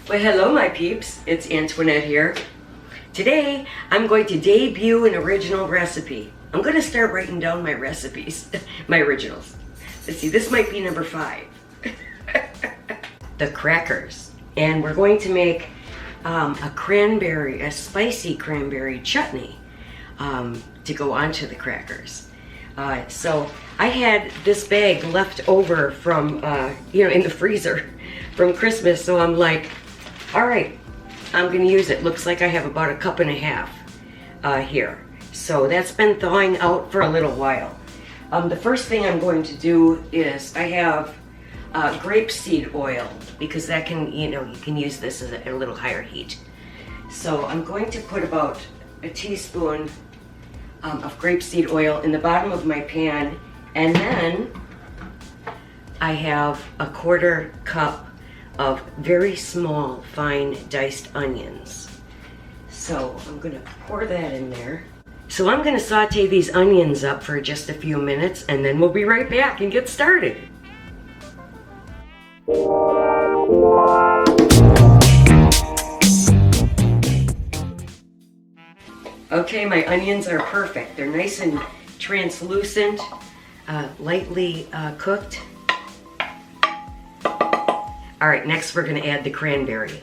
Well, hello my peeps, it's Antoinette here. Today, I'm going to debut an original recipe. I'm going to start writing down my recipes, my originals. Let's see, this might be number 5. The crackers. And we're going to make a spicy cranberry chutney to go onto the crackers. So I had this bag left over from, in the freezer from Christmas, so I'm like, all right, I'm gonna use it. Looks like I have about 1.5 cups here. So that's been thawing out for a little while. The first thing I'm going to do is I have grapeseed oil, because that can, you can use this at a little higher heat. So I'm going to put about a teaspoon of grapeseed oil in the bottom of my pan, and then I have 1/4 cup of very small, fine diced onions. So I'm gonna pour that in there. So I'm gonna saute these onions up for just a few minutes, and then we'll be right back and get started. Okay, my onions are perfect. They're nice and translucent, lightly cooked. All right, next we're gonna add the cranberry.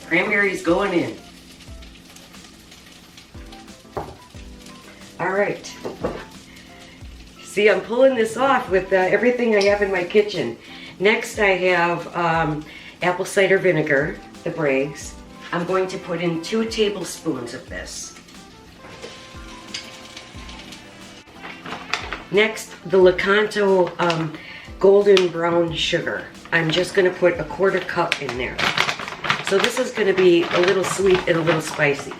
Cranberry's going in. All right. See, I'm pulling this off with everything I have in my kitchen. Next I have apple cider vinegar, the Braggs. I'm going to put in 2 tablespoons of this. Next, the Lakonto golden brown sugar. I'm just going to put 1/4 cup in there. So this is going to be a little sweet and a little spicy.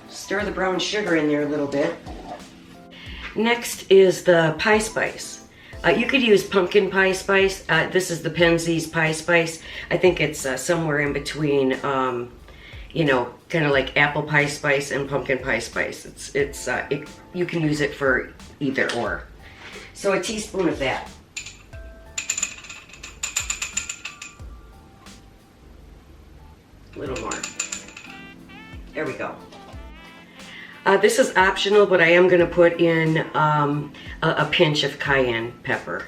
Stir the brown sugar in there a little bit. Next is the pie spice. You could use pumpkin pie spice. This is the Penzeys pie spice. I think it's somewhere in between, kind of like apple pie spice and pumpkin pie spice. You can use it for either or. So a teaspoon of that. A little more. There we go. This is optional, but I am going to put in a pinch of cayenne pepper.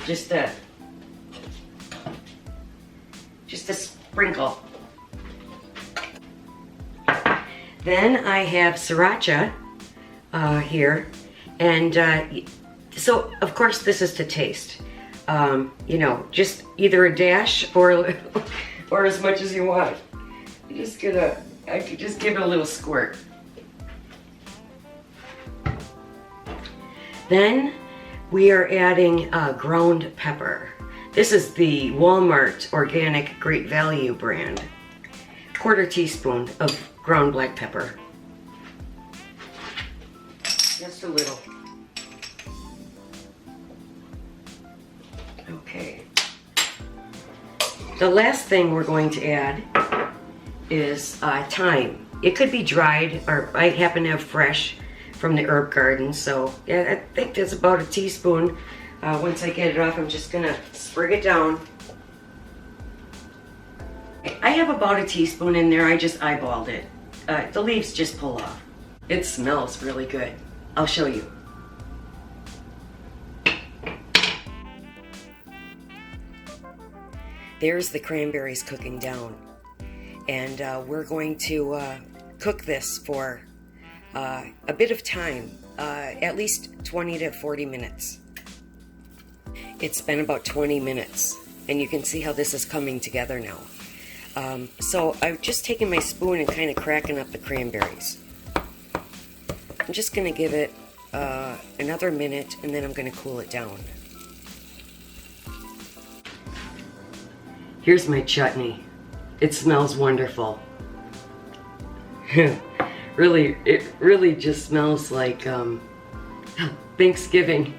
Just a sprinkle. Then I have sriracha here, and so of course this is to taste. Just either a dash or as much as you want. I could just give it a little squirt. Then we are adding ground pepper. This is the Walmart Organic Great Value brand. 1/4 teaspoon of ground black pepper. Just a little. Okay. The last thing we're going to add is thyme. It could be dried, or I happen to have fresh from the herb garden, so yeah, I think that's about a teaspoon. Once I get it off, I'm just gonna sprig it down. I have about a teaspoon in there. I just eyeballed it. The leaves just pull off. It smells really good. I'll show you. There's the cranberries cooking down. And we're going to cook this for a bit of time, at least 20 to 40 minutes. It's been about 20 minutes, and you can see how this is coming together now. So I've just taken my spoon and kind of cracking up the cranberries. I'm just going to give it another minute, and then I'm going to cool it down. Here's my chutney. It smells wonderful. It really just smells like Thanksgiving.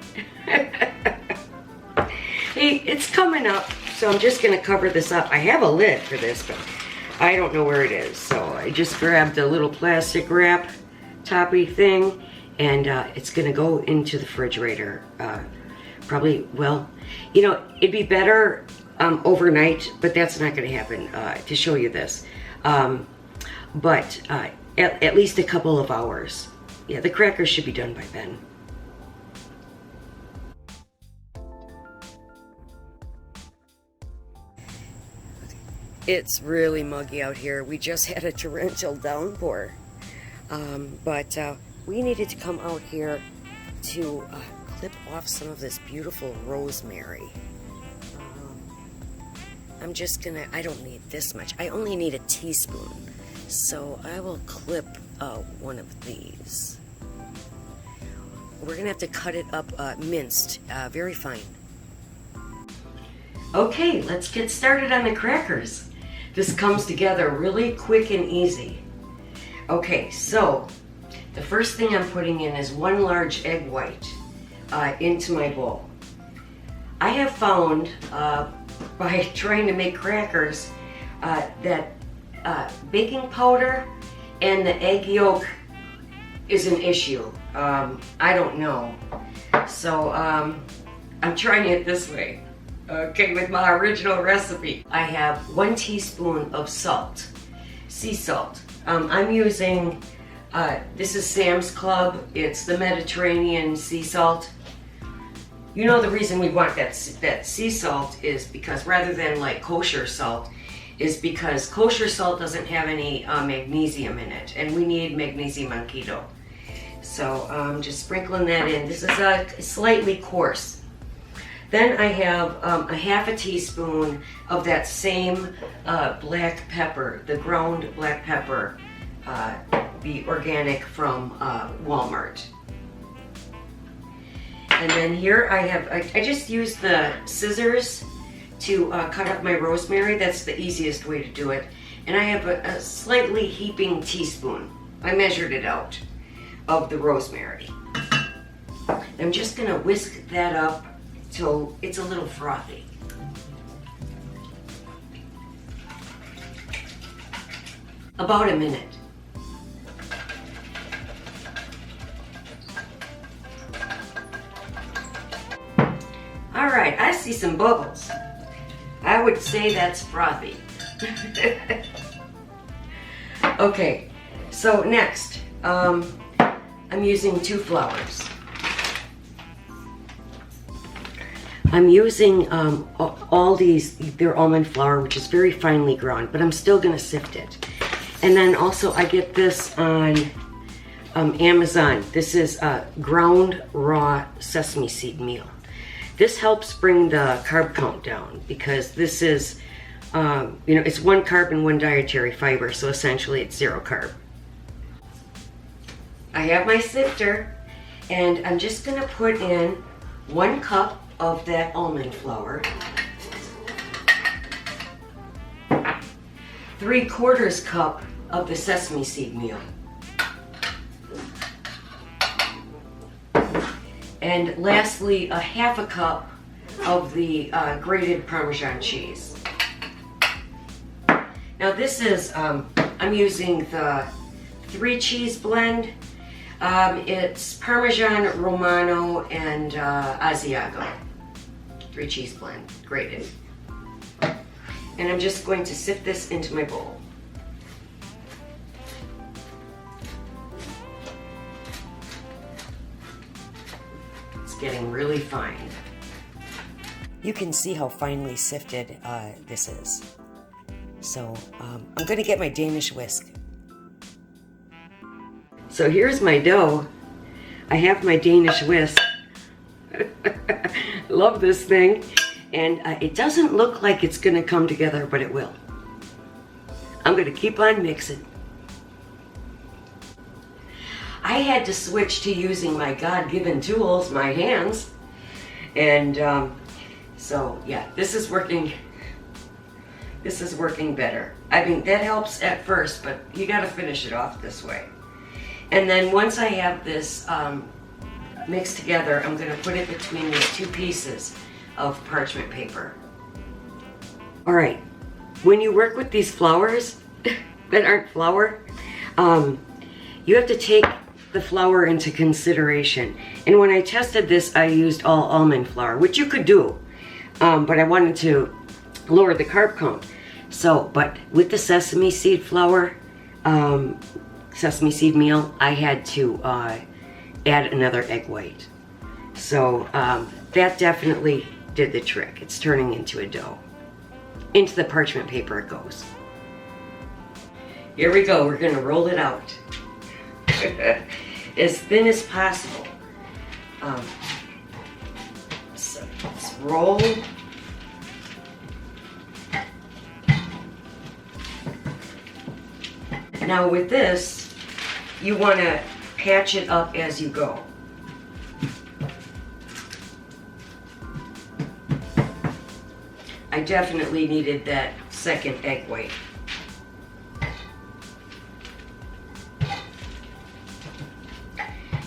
Hey, it's coming up, so I'm just gonna cover this up. I have a lid for this, but I don't know where it is. So I just grabbed a little plastic wrap toppy thing, and it's gonna go into the refrigerator Probably, well, you know, it'd be better overnight, but that's not going to happen to show you this. But at least a couple of hours. Yeah, the crackers should be done by then. It's really muggy out here. We just had a torrential downpour. But we needed to come out here to clip off some of this beautiful rosemary. I'm just gonna, I don't need this much. I only need a teaspoon. So I will clip one of these. We're gonna have to cut it up minced, very fine. Okay, let's get started on the crackers. This comes together really quick and easy. Okay, so the first thing I'm putting in is 1 large egg white into my bowl. I have found by trying to make crackers that baking powder and the egg yolk is an issue. I don't know. So I'm trying it this way. Okay, with my original recipe. I have 1 teaspoon of salt, sea salt. I'm using, this is Sam's Club. It's the Mediterranean sea salt. You know the reason we want that sea salt is because rather than like kosher salt, is because kosher salt doesn't have any magnesium in it, and we need magnesium on keto. So just sprinkling that in. This is slightly coarse. Then I have a 1/2 teaspoon of that same black pepper, the ground black pepper, the organic from Walmart. And then here I just used the scissors to cut up my rosemary. That's the easiest way to do it. And I have a slightly heaping teaspoon, I measured it out, of the rosemary. I'm just gonna whisk that up till it's a little frothy. About a minute. All right, I see some bubbles. I would say that's frothy. Okay, so next, I'm using 2 flours. I'm using all these, they're almond flour, which is very finely ground, but I'm still gonna sift it. And then also I get this on Amazon. This is ground raw sesame seed meal. This helps bring the carb count down because this is, you know, it's 1 carb and 1 dietary fiber, so essentially it's 0 carb. I have my sifter, and I'm just gonna put in 1 cup of that almond flour, 3/4 cup of the sesame seed meal, and lastly a 1/2 cup of the grated Parmesan cheese. Now this is, I'm using the 3 cheese blend. It's Parmesan, Romano, and Asiago. 3 cheese blend, grated. And I'm just going to sift this into my bowl. It's getting really fine. You can see how finely sifted this is. So I'm gonna get my Danish whisk. So here's my dough. I have my Danish whisk. Love this thing. And it doesn't look like it's gonna come together, but it will. I'm gonna keep on mixing. I had to switch to using my God-given tools, my hands. And so yeah, this is working better. I mean, that helps at first, but you gotta finish it off this way. And then once I have this mixed together, I'm gonna put it between these 2 pieces of parchment paper. All right, when you work with these flours that aren't flour, you have to take the flour into consideration. And when I tested this, I used all almond flour, which you could do, but I wanted to lower the carb count. So, but with the sesame seed flour, sesame seed meal, I had to add another egg white. So that definitely did the trick. It's turning into a dough. Into the parchment paper it goes. Here we go, we're gonna roll it out. As thin as possible. So let's roll. Now with this, you wanna patch it up as you go. I definitely needed that second egg white.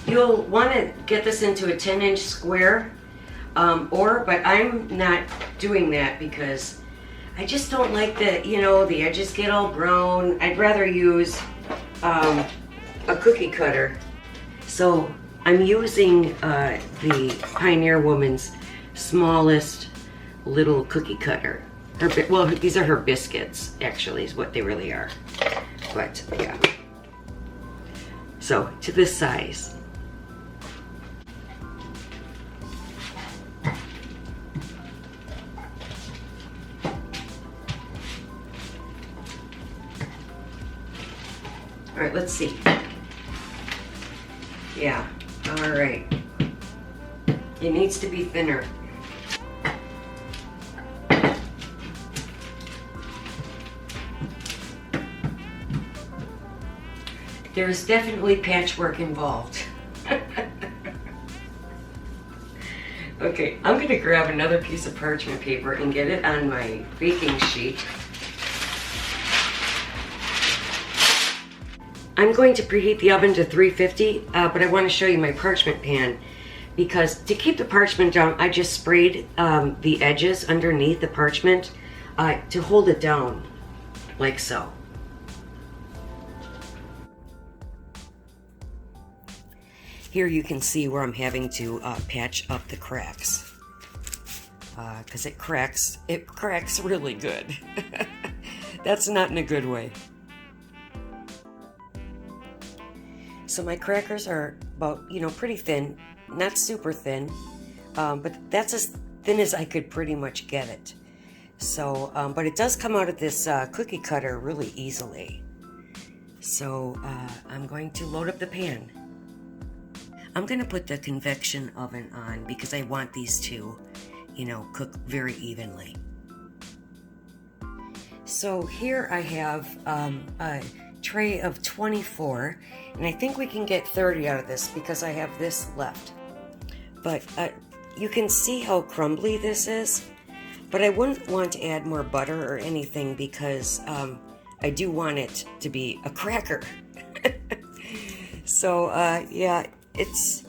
You'll want to get this into a 10-inch square, but I'm not doing that because I just don't like the, the edges get all brown. I'd rather use a cookie cutter. So I'm using the Pioneer Woman's smallest little cookie cutter. Well, these are her biscuits, actually, is what they really are. But, yeah. So, to this size. All right, let's see. Yeah, all right. It needs to be thinner. There's definitely patchwork involved. Okay, I'm gonna grab another piece of parchment paper and get it on my baking sheet. I'm going to preheat the oven to 350, but I want to show you my parchment pan because to keep the parchment down, I just sprayed the edges underneath the parchment to hold it down, like so. Here you can see where I'm having to patch up the cracks because it cracks really good. That's not in a good way. So my crackers are about, pretty thin, not super thin, but that's as thin as I could pretty much get it. So, but it does come out of this cookie cutter really easily. So I'm going to load up the pan. I'm going to put the convection oven on because I want these to, cook very evenly. So here I have a tray of 24, and I think we can get 30 out of this because I have this left. But you can see how crumbly this is, but I wouldn't want to add more butter or anything because I do want it to be a cracker. So yeah, it's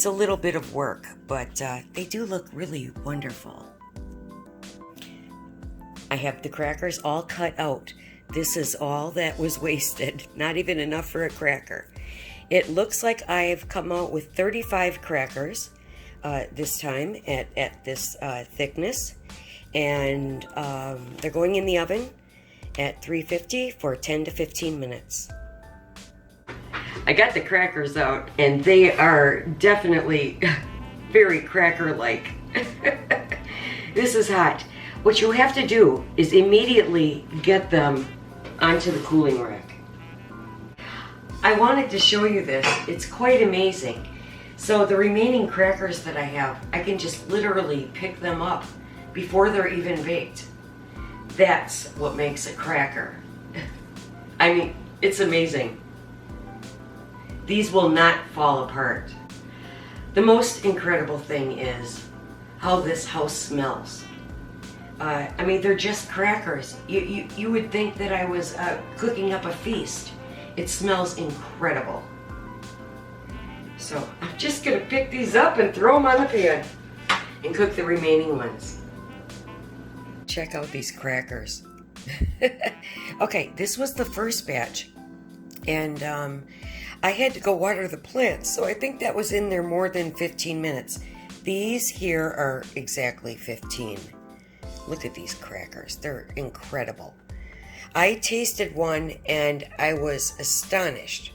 a little bit of work, but they do look really wonderful. I have the crackers all cut out. This is all that was wasted, not even enough for a cracker. It looks like I've come out with 35 crackers this time at this thickness, and they're going in the oven at 350 for 10 to 15 minutes. I got the crackers out, and they are definitely very cracker-like. This is hot. What you have to do is immediately get them onto the cooling rack. I wanted to show you this. It's quite amazing. So the remaining crackers that I have, I can just literally pick them up before they're even baked. That's what makes a cracker. I mean, it's amazing. These will not fall apart. The most incredible thing is how this house smells. I mean, they're just crackers. You would think that I was cooking up a feast. It smells incredible. So I'm just gonna pick these up and throw them on the pan and cook the remaining ones. Check out these crackers. Okay, this was the first batch. and I had to go water the plants, so I think that was in there more than 15 minutes. These here are exactly 15. Look at these crackers. They're incredible. I tasted one and I was astonished.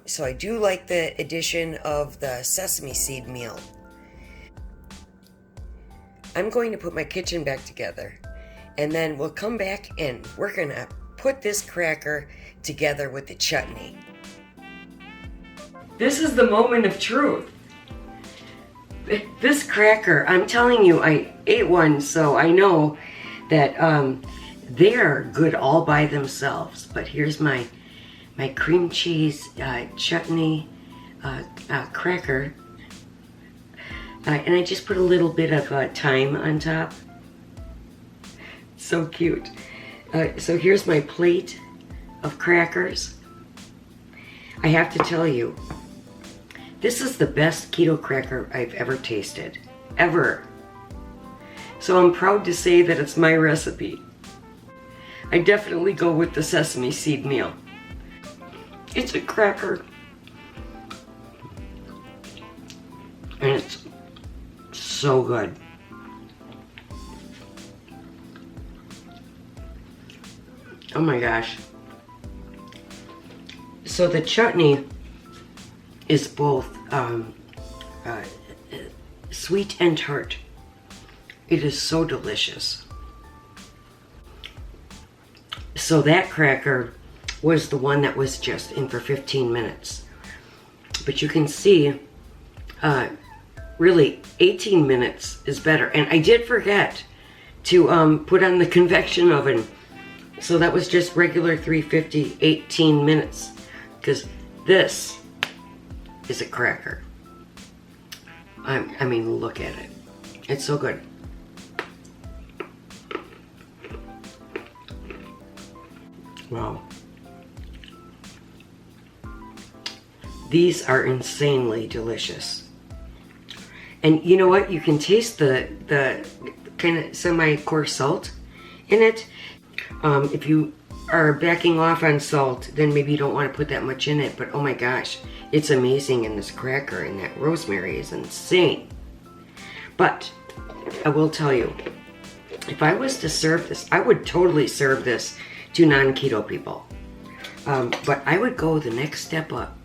So I do like the addition of the sesame seed meal. I'm going to put my kitchen back together, and then we'll come back and we're going to put this cracker together with the chutney. This is the moment of truth. This cracker, I'm telling you, I ate one, so I know that they're good all by themselves. But here's my cream cheese chutney cracker. And I just put a little bit of thyme on top. So cute. So here's my plate of crackers. I have to tell you, this is the best keto cracker I've ever tasted. Ever. So I'm proud to say that it's my recipe. I definitely go with the sesame seed meal. It's a cracker. And it's so good. Oh my gosh. So the chutney is both sweet and tart. It is so delicious. So that cracker was the one that was just in for 15 minutes. But you can see, really 18 minutes is better. And I did forget to put on the convection oven. So that was just regular 350, 18 minutes. Because this is a cracker. I mean, look at it. It's so good. Wow. These are insanely delicious. And you know what? You can taste the kind of semi-coarse salt in it. If you are backing off on salt, then maybe you don't want to put that much in it. But oh my gosh, it's amazing in this cracker, and that rosemary is insane. But I will tell you, if I was to serve this, I would totally serve this to non-keto people. But I would go the next step up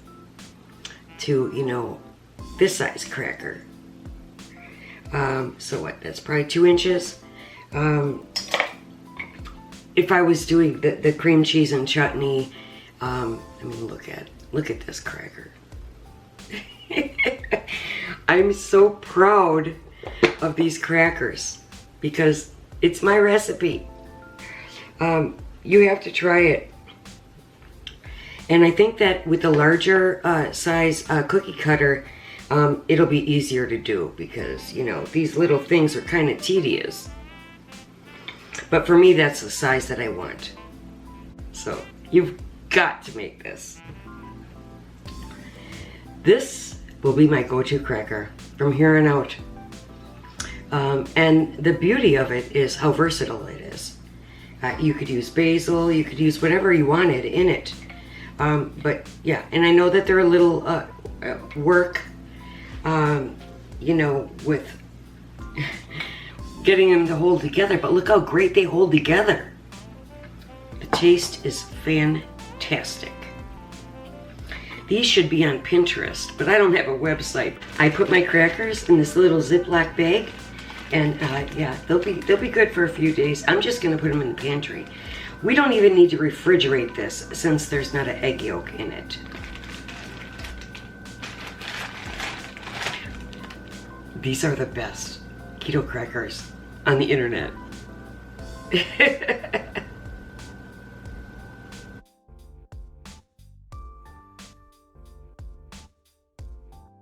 to, you know, this size cracker. So what, that's probably 2 inches. If I was doing the cream cheese and chutney, I mean, look at this cracker. I'm so proud of these crackers because it's my recipe. You have to try it. And I think that with the larger size cookie cutter, it'll be easier to do because, you know, these little things are kind of tedious. But for me, that's the size that I want. So you've got to make this. This will be my go-to cracker from here on out. And the beauty of it is how versatile it is. You could use basil, you could use whatever you wanted in it. But yeah, and I know that they're a little work, you know, with getting them to hold together, but look how great they hold together. The taste is fantastic. These should be on Pinterest, but I don't have a website. I put my crackers in this little Ziploc bag, and yeah, they'll be good for a few days. I'm just gonna put them in the pantry. We don't even need to refrigerate this since there's not an egg yolk in it. These are the best keto crackers on the internet.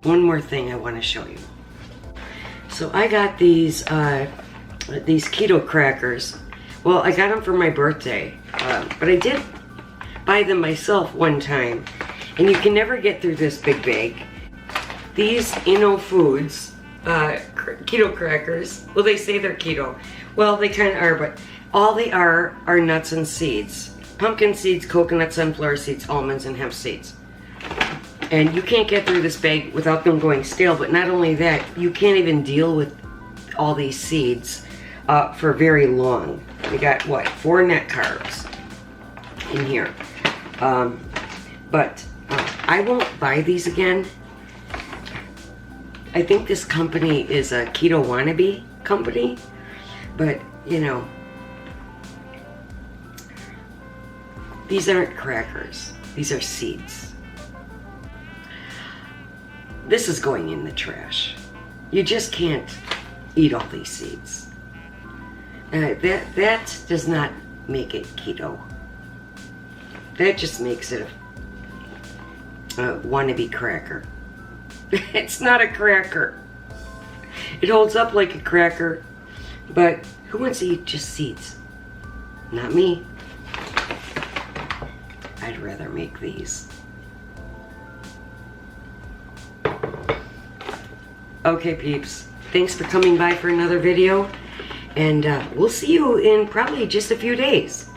One more thing I want to show you. So I got these keto crackers. Well, I got them for my birthday, but I did buy them myself one time, and you can never get through this big bag. These Inno Foods keto crackers, well, they say they're keto. Well, they kind of are, but all they are nuts and seeds. pumpkin seeds, coconut, sunflower seeds, almonds, and hemp seeds. And you can't get through this bag without them going stale, but not only that, you can't even deal with all these seeds for very long. We got, what, 4 net carbs in here. But I won't buy these again. I think this company is a keto wannabe company, but you know, these aren't crackers. These are seeds. This is going in the trash. You just can't eat all these seeds. That does not make it keto. That just makes it a wannabe cracker. It's not a cracker. It holds up like a cracker, but who wants to eat just seeds? Not me. I'd rather make these. Okay, peeps. Thanks for coming by for another video, and we'll see you in probably just a few days.